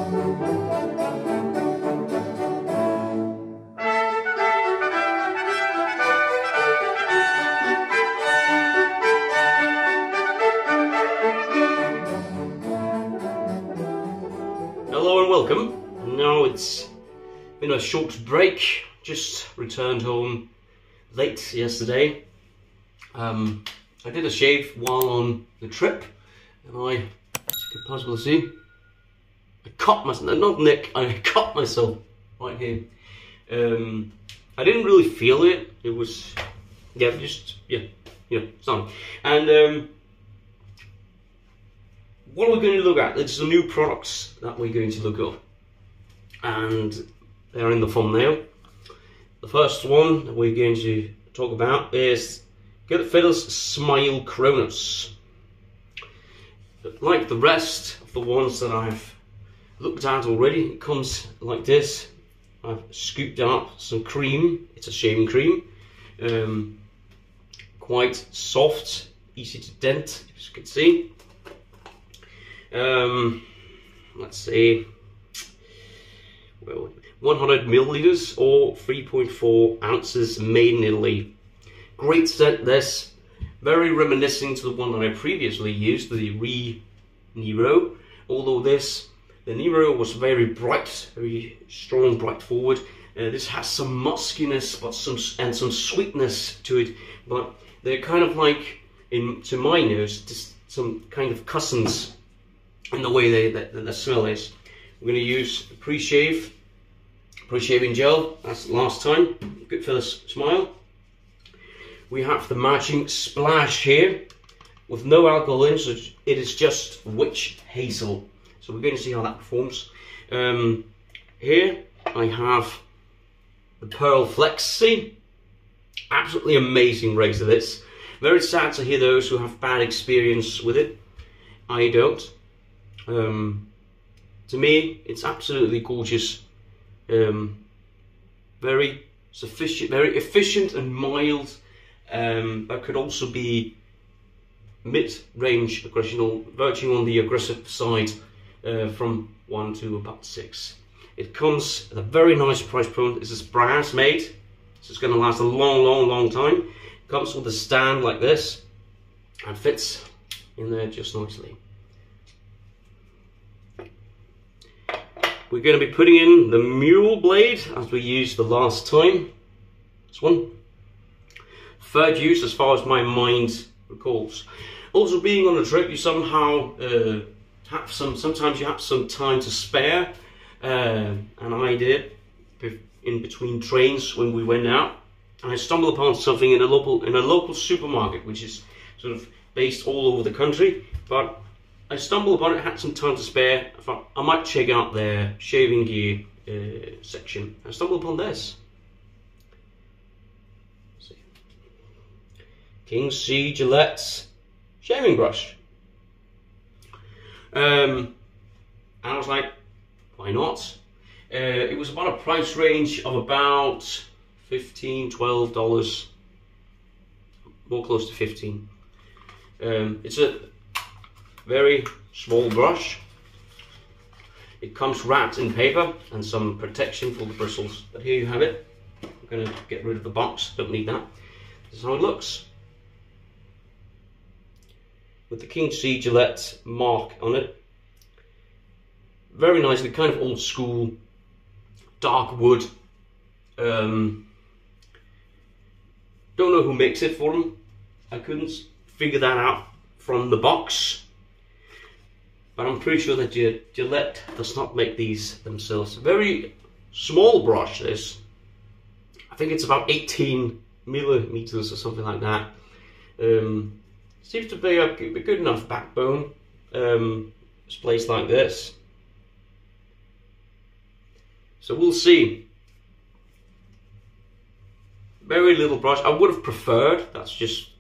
Hello and welcome. Now it's been a short break, just returned home late yesterday. I did a shave while on the trip, and as you could possibly see, I cut myself, not Nick, I cut myself right here. I didn't really feel it, it was, sorry. And what are we going to look at? It's the new products that we're going to look up, and they're in the thumbnail. The first one that we're going to talk about is Goodfellas Smile Chronos. Like the rest of the ones that I've looked at already, it comes like this. I've scooped up some cream. It's a shaving cream, quite soft, easy to dent, as you can see. Let's see, well, 100 milliliters or 3.4 ounces, made in Italy. Great scent, this, very reminiscent to the one that I previously used, the Nero. Although the Nero was very bright, very strong, bright forward. This has some muskiness, but some sweetness to it. But they're kind of like, to my nose, just some kind of cousins in the way the smell is. We're going to use pre-shaving gel, that's the last time, Goodfellas Smile. We have the matching splash here, with no alcohol in, so it is just witch hazel. So we're going to see how that performs. Here I have the Pearl Flexi, absolutely amazing razor this. Very sad to hear those who have bad experience with it. I don't. To me, it's absolutely gorgeous. Very sufficient, very efficient and mild. That could also be mid-range aggression, verging on the aggressive side, from 1 to about 6. It comes at a very nice price point. This is brass made, so it's going to last a long time. It comes with a stand like this and fits in there just nicely. We're going to be putting in the mule blade as we used the last time. This one. Third use as far as my mind recalls. Also, being on a trip, you somehow sometimes you have some time to spare, and I did in between trains when we went out. And I stumbled upon something in a local supermarket, which is sort of based all over the country, but I stumbled upon it, had some time to spare. I thought I might check out their shaving gear section. I stumbled upon this. King C Gillette shaving brush. And I was like, why not? It was about a price range of about $15, $12, more close to 15. It's a very small brush. It comes wrapped in paper and some protection for the bristles, but here you have it. I'm going to get rid of the box, don't need that. This is how it looks, with the King C Gillette mark on it. Very nicely, kind of old school, dark wood. Don't know who makes it for them. I couldn't figure that out from the box. But I'm pretty sure that Gillette does not make these themselves. Very small brush, this. I think it's about 18 millimeters or something like that. Seems to be a good enough backbone. It's placed like this. So we'll see. Very little brush. I would have preferred, that's just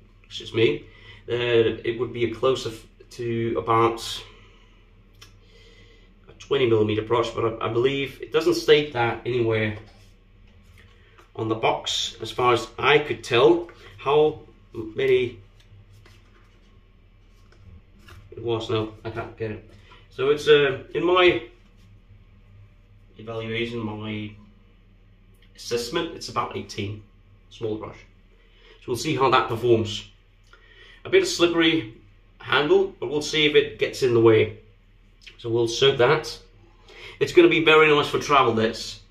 me, it would be a closer to about 20mm brush, but I believe it doesn't state that anywhere on the box, as far as I could tell, how many it was. No, I can't get it. So it's in my evaluation, my assessment, it's about 18. Small brush. So we'll see how that performs. A bit of slippery handle, but we'll see if it gets in the way. So we'll soak that. It's going to be very nice for travel, this.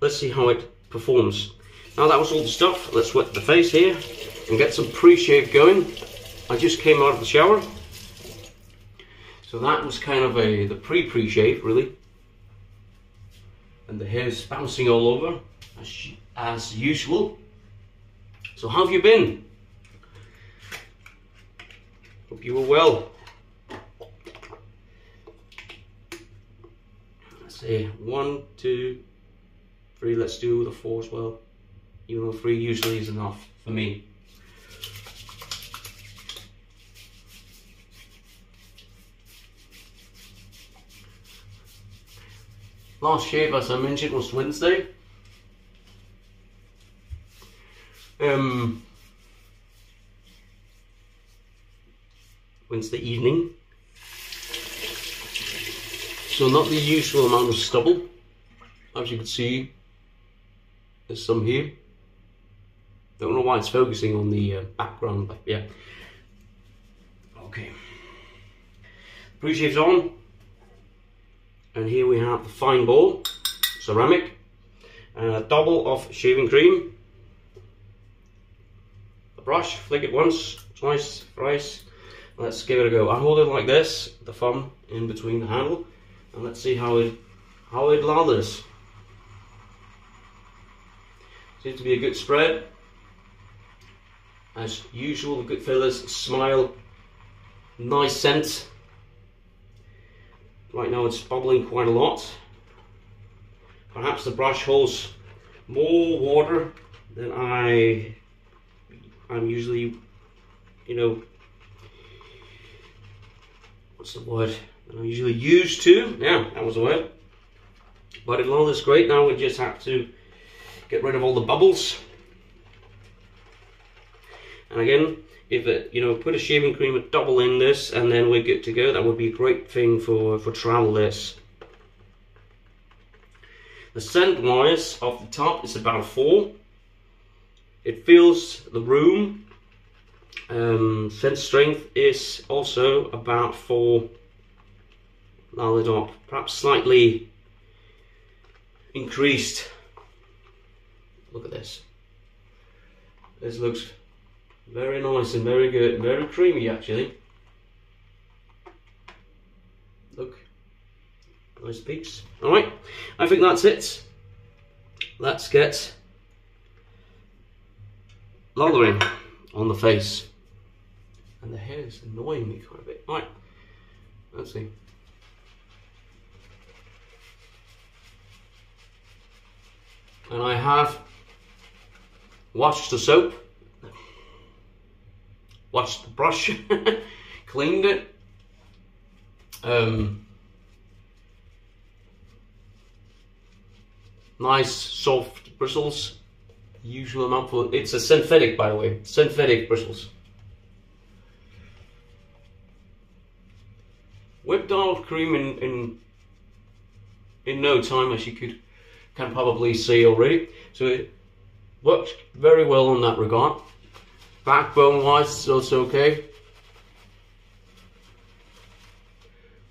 Let's see how it performs. Now that was all the stuff. Let's wet the face here and get some pre-shave going. I just came out of the shower. So that was kind of the pre-shave, really. And the hair's bouncing all over, as usual. So how have you been? Hope you were well. Let's see, 1, 2, 3. Let's do the 4 as well. Even though 3 usually is enough for me. Last shave, as I mentioned, was Wednesday. Wednesday evening. So not the usual amount of stubble. As you can see, there's some here. Don't know why it's focusing on the background, but yeah. Okay. Pre-shave's on. And here we have the fine ball, ceramic, and a double of shaving cream. The brush, flick it once, twice, thrice. Let's give it a go. I hold it like this, the thumb in between the handle, and let's see how it lathers. Seems to be a good spread. As usual, the Goodfellas smile, nice scent. Right now it's bubbling quite a lot. Perhaps the brush holds more water than I'm usually, you know, what's the word? I'm usually used to. Yeah, that was the word. But it lathers great. Now we just have to get rid of all the bubbles. And again, if it, you know, put a shaving cream, a double in this, and then we're good to go. That would be a great thing for travel. This. The scent wise off the top is about 4. It fills the room. Scent strength is also about 4. Lathered up, perhaps slightly increased. Look at this. This looks very nice and very good, very creamy actually. Look, nice peaks. Alright, I think that's it. Let's get lathering on the face. And the hair is annoying me quite a bit. Alright, let's see. And I have washed the soap, washed the brush, cleaned it. Nice soft bristles. Usual amount for it's a synthetic, by the way, synthetic bristles. Whipped out cream in no time, as you can probably see already. So it works very well in that regard. Backbone wise, it's also okay.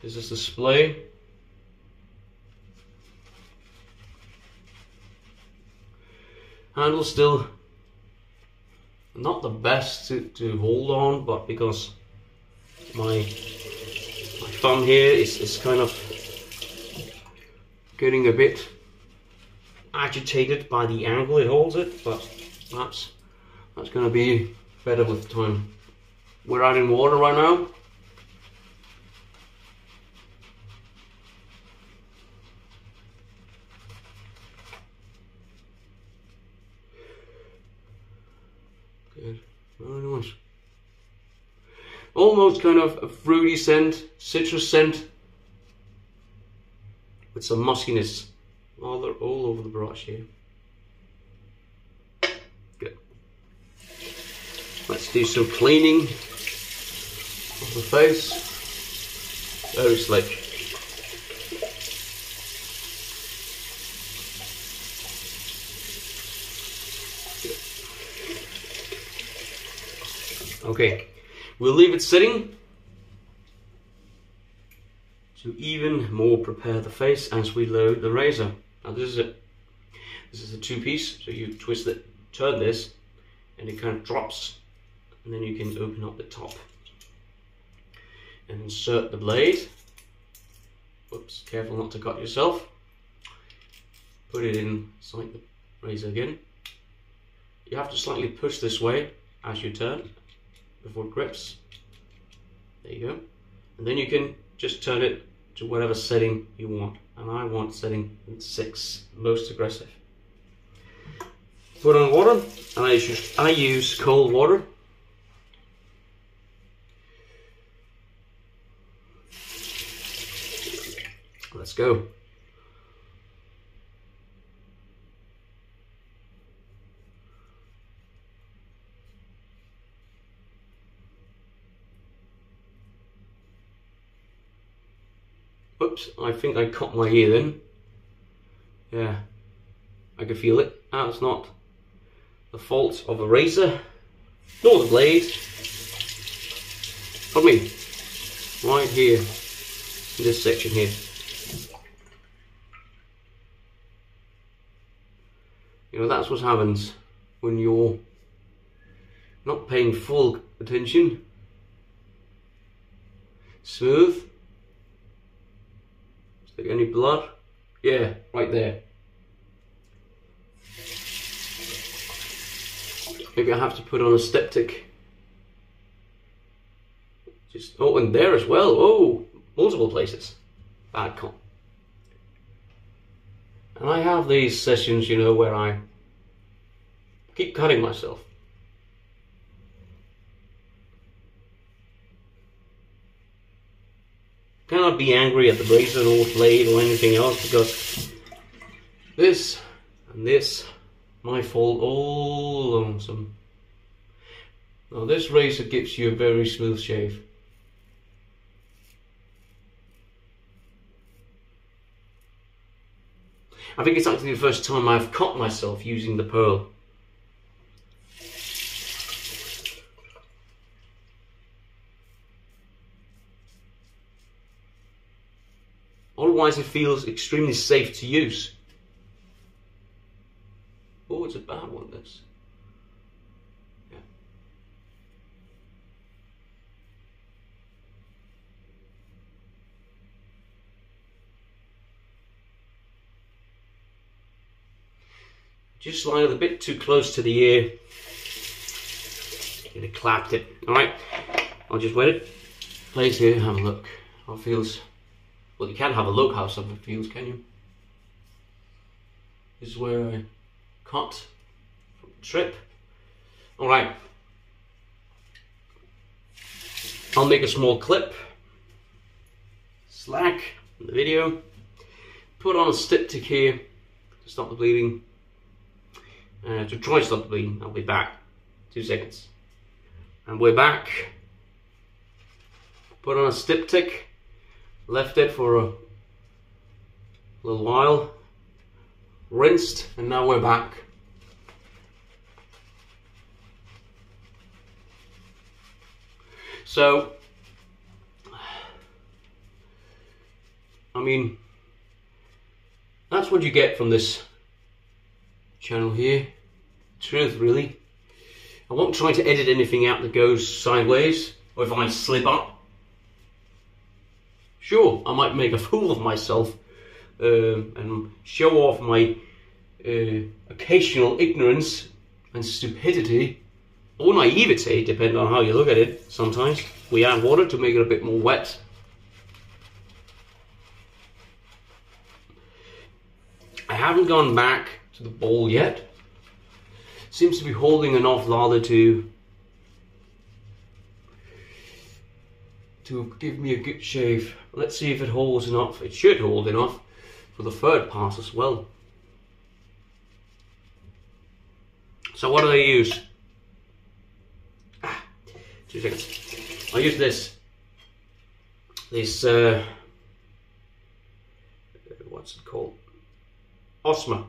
This is the splay. Handle still not the best to hold on, but because my thumb here is kind of getting a bit agitated by the angle it holds it, but that's going to be better with time. We're adding water right now. Good, very nice. Almost kind of a fruity scent, citrus scent, with some muskiness all over the brush here. Good. Let's do some cleaning of the face. Very slick. Okay, we'll leave it sitting to even more prepare the face as we load the razor. Now this is it. This is a two-piece, so you twist it, turn this, and it kind of drops, and then you can open up the top and insert the blade. Whoops, careful not to cut yourself. Put it inside the razor again. You have to slightly push this way as you turn before it grips. There you go. And then you can just turn it to whatever setting you want. And I want setting 6, most aggressive. Put on water, and I use cold water. Let's go. Oops, I think I cut my ear then. Yeah, I can feel it. That's not the fault of the razor, nor the blade. For me, right here, in this section here. You know, that's what happens when you're not paying full attention. Smooth. Is there any blood? Yeah, right there. Maybe I have to put on a styptic. Just, oh, and there as well. Oh, multiple places. Bad cut. And I have these sessions, you know, where I keep cutting myself. Cannot be angry at the razor or blade or anything else, because this and this might fall all lonesome. Now this razor gives you a very smooth shave. I think it's actually the first time I've cut myself using the pearl. Otherwise it feels extremely safe to use. Oh, it's a bad one, this. Yeah. Just slide a bit too close to the ear. And it clapped it. Alright, I'll just wet it. Place here, have a look. How it feels. Well, you can't have a look how something feels, can you? This is where I cut from the trip. Alright. I'll make a small clip. Slack in the video. Put on a styptic here to stop the bleeding. To try to stop the bleeding. I'll be back. 2 seconds. And we're back. Put on a styptic. Left it for a little while, rinsed, and now we're back. So, I mean, that's what you get from this channel here. Truth, really. I won't try to edit anything out that goes sideways, or if I slip up. Sure, I might make a fool of myself and show off my occasional ignorance and stupidity or naivety, depending on how you look at it. Sometimes we add water to make it a bit more wet. I haven't gone back to the bowl yet. Seems to be holding enough lather to give me a good shave. Let's see if it holds enough. It should hold enough for the third pass as well. So what do I use? 2 seconds. I use this what's it called? Osma.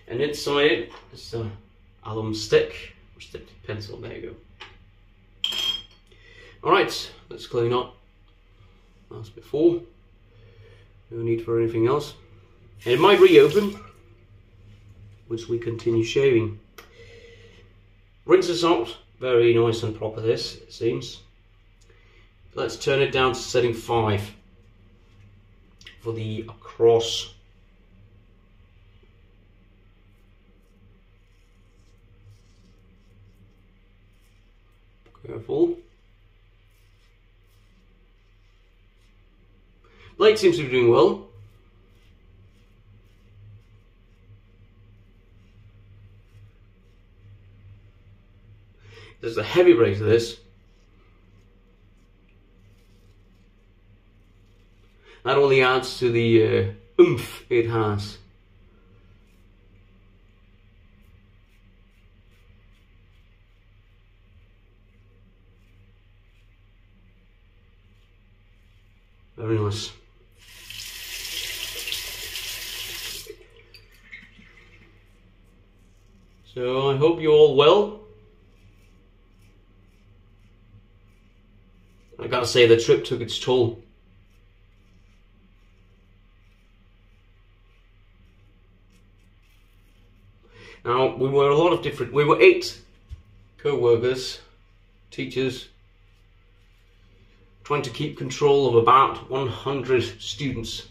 And inside it is alum stick, or stick pencil, there you go. Alright, let's clean up as before. No need for anything else. And it might reopen, which we continue shaving. Rinse this out, very nice and proper this, it seems. Let's turn it down to setting 5 for the across. Careful. Blade seems to be doing well. There's a heavy break to this. That only adds to the oomph it has. Very nice. So I hope you're all well. I gotta say the trip took its toll. Now we were 8 co-workers, teachers, trying to keep control of about 100 students.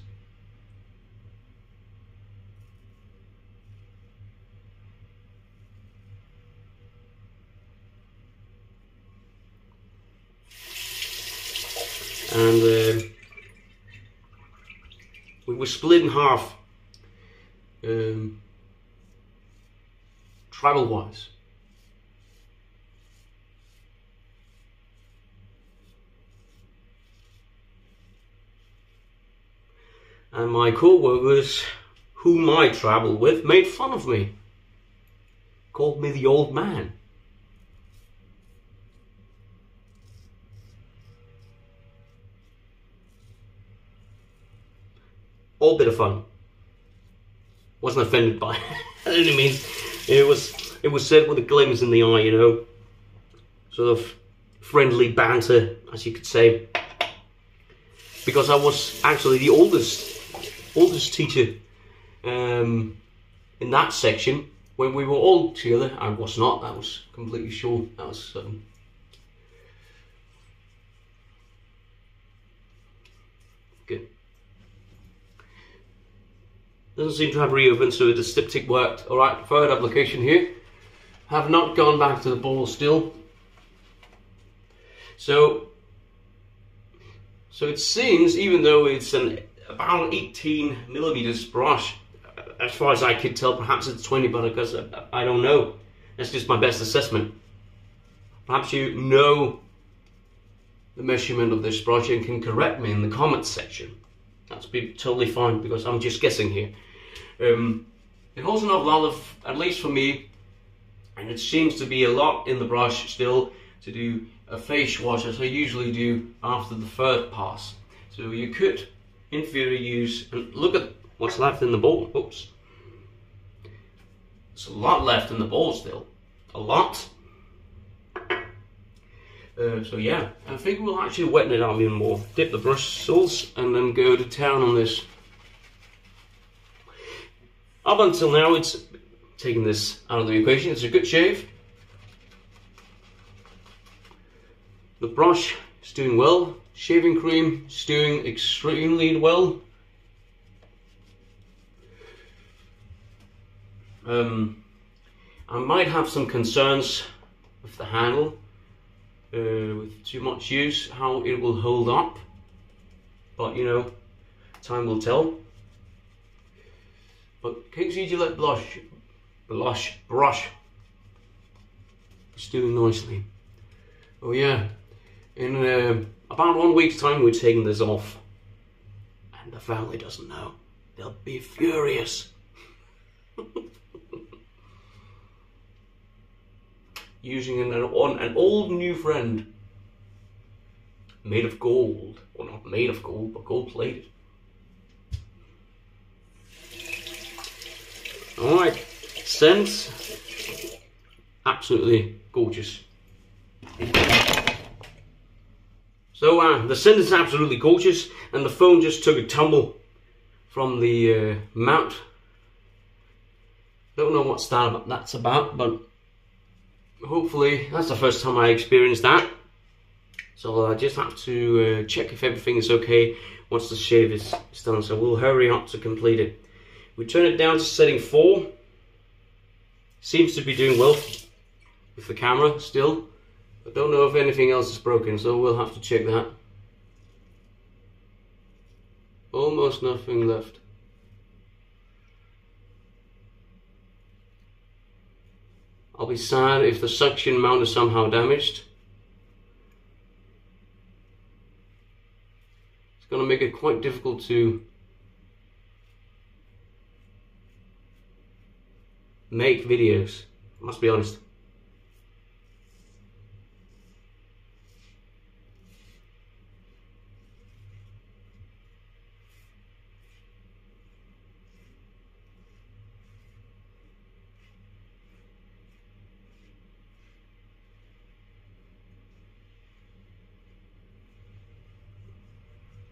And we were split in half, travel-wise. And my co-workers, whom I travelled with, made fun of me. Called me the old man. All bit of fun. Wasn't offended by it any means. It was said with a glimpse in the eye, you know. Sort of friendly banter, as you could say. Because I was actually the oldest teacher in that section. When we were all together, I was not. I was completely sure. That was good. Doesn't seem to have reopened, so the styptic worked. Alright, third application here. Have not gone back to the ball still. So it seems, even though it's about 18 millimeters brush, as far as I could tell, perhaps it's 20, but because I don't know. That's just my best assessment. Perhaps you know the measurement of this brush and can correct me in the comments section. That's be totally fine, because I'm just guessing here. It holds enough lather, at least for me, and it seems to be a lot in the brush still to do a face wash, as I usually do after the third pass. So you could, in theory, use, and look at what's left in the bowl. Oops. There's a lot left in the bowl still. A lot. So yeah, I think we'll actually weten it out even more. Dip the bristles and then go to town on this. Up until now, it's taking this out of the equation. It's a good shave. The brush is doing well. Shaving cream is doing extremely well. I might have some concerns with the handle. With too much use, how it will hold up, but you know, time will tell. But KC Gillette brush is doing nicely. Oh yeah, in about 1 week's time we're taking this off, and the family doesn't know. They'll be furious. Using an old new friend, made of gold, well, not made of gold, but gold plated. Alright, scents absolutely gorgeous. So the scent is absolutely gorgeous, and the phone just took a tumble from the mount. Don't know what style that's about, but hopefully that's the first time I experienced that. So I just have to check if everything is okay once the shave is done. So we'll hurry up to complete it. We turn it down to setting 4. Seems to be doing well with the camera still. I don't know if anything else is broken, so we'll have to check that. Almost nothing left. I'll be sad if the suction mount is somehow damaged. It's going to make it quite difficult to make videos, I must be honest.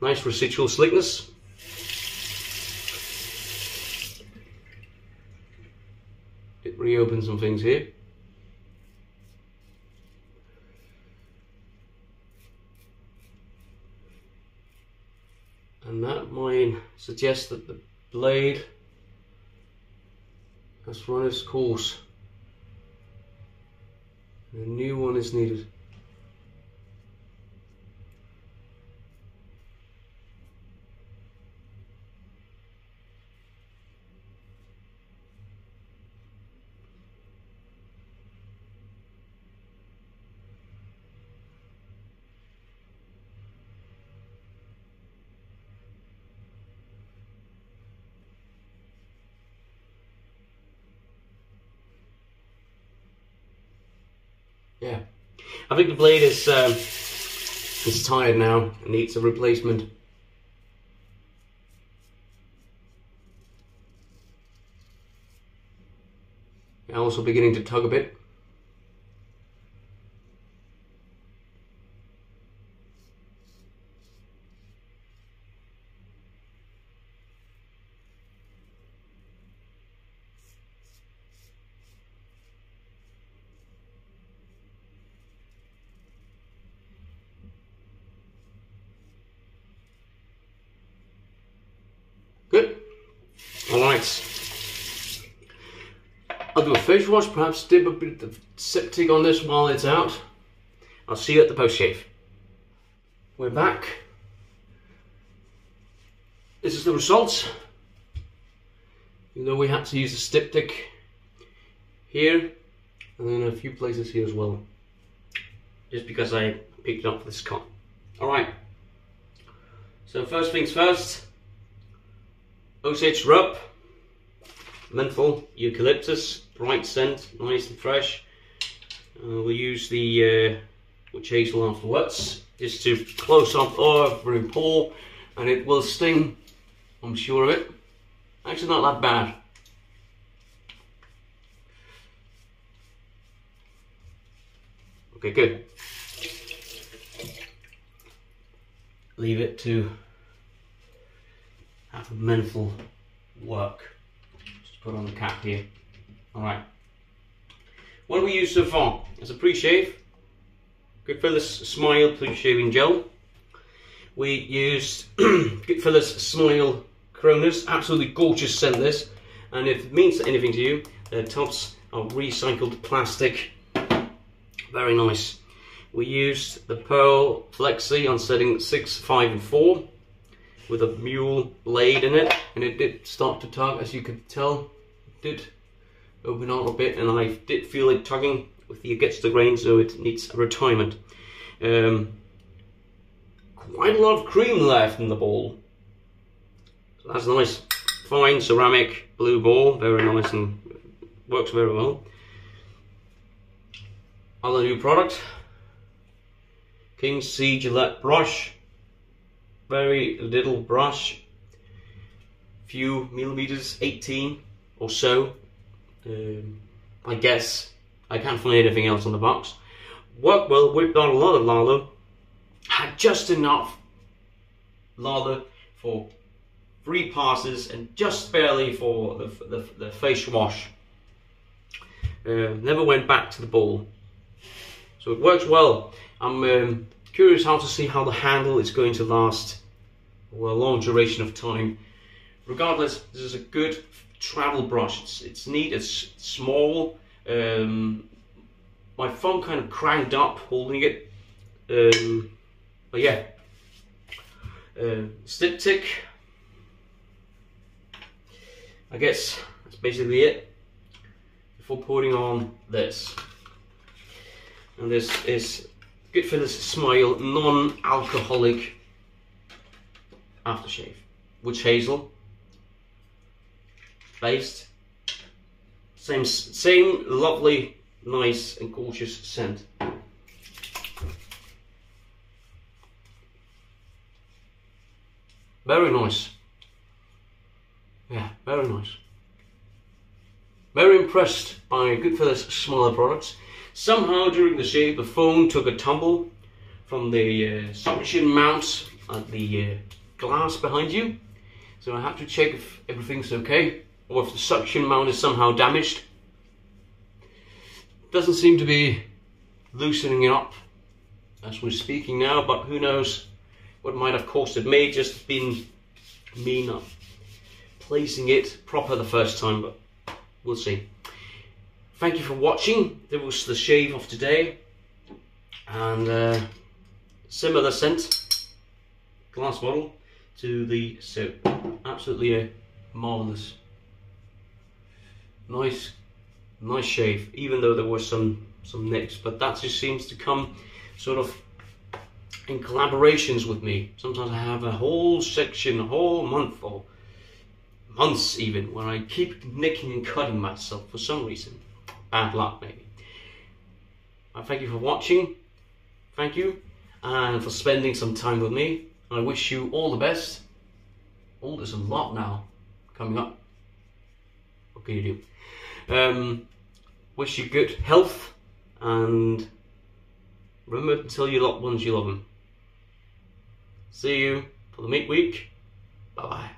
Nice residual slickness. It reopens some things here. And that might suggest that the blade has run its course. A new one is needed. Yeah, I think the blade is tired now and needs a replacement. I'm also beginning to tug a bit. Good. Alright. I'll do a face wash, perhaps dip a bit of septic on this while it's out. I'll see you at the post shave. We're back. This is the results. You know, we had to use a styptic here and then a few places here as well. Just because I picked up this cut. Alright. So first things first. Osage rub, menthol, eucalyptus, bright scent, nice and fresh. We'll use the witch hazel afterwards, just to close up every pore, and it will sting, I'm sure of it. Actually not that bad. Okay, good. Leave it to have a menthol work. Just put on the cap here. Alright. What do we use so far? As a pre-shave, Goodfellas Smile pre-shaving gel. We used Goodfellas Smile Chronos. Absolutely gorgeous scent this. And if it means anything to you, the tops are recycled plastic. Very nice. We used the Pearl Flexi on setting 6, 5 and 4. With a mule blade in it, and it did start to tug, as you could tell. It did open out a bit, and I did feel it tugging against the grain, so it needs a retirement. Quite a lot of cream left in the ball. So that's a nice, fine ceramic blue ball, very nice and works very well. Other new product, King C Gillette brush. Very little brush, few millimeters, 18 or so. I guess I can't find anything else on the box. Worked well, whipped out a lot of lather. Had just enough lather for 3 passes and just barely for the face wash. Never went back to the bowl. So it works well. I'm curious how to see how the handle is going to last for a long duration of time. Regardless, this is a good travel brush. It's neat, it's small. My thumb kind of cranked up holding it. But yeah, styptic. I guess that's basically it before putting on this. And this is Goodfellas Smile non-alcoholic aftershave. Witch hazel based. Same lovely, nice and gorgeous scent. Very nice. Yeah, very nice. Very impressed by Goodfellas Smaller products. Somehow during the shave the phone took a tumble from the suction mount at the glass behind you. So I have to check if everything's okay, or if the suction mount is somehow damaged. Doesn't seem to be loosening up as we're speaking now, but who knows what might have caused it. May have just been me not placing it proper the first time, but we'll see. Thank you for watching. That was the shave of today, and similar scent, glass bottle to the soap. Absolutely marvelous. Nice shave, even though there were some nicks, but that just seems to come sort of in collaborations with me. Sometimes I have a whole section, a whole month or months even, where I keep nicking and cutting myself for some reason. Bad luck maybe. I thank you for watching. Thank you, and for spending some time with me. I wish you all the best. Oh, there's a lot now coming up. What can you do? Wish you good health, and remember to tell your loved ones you love them. See you for the meat week. Bye bye.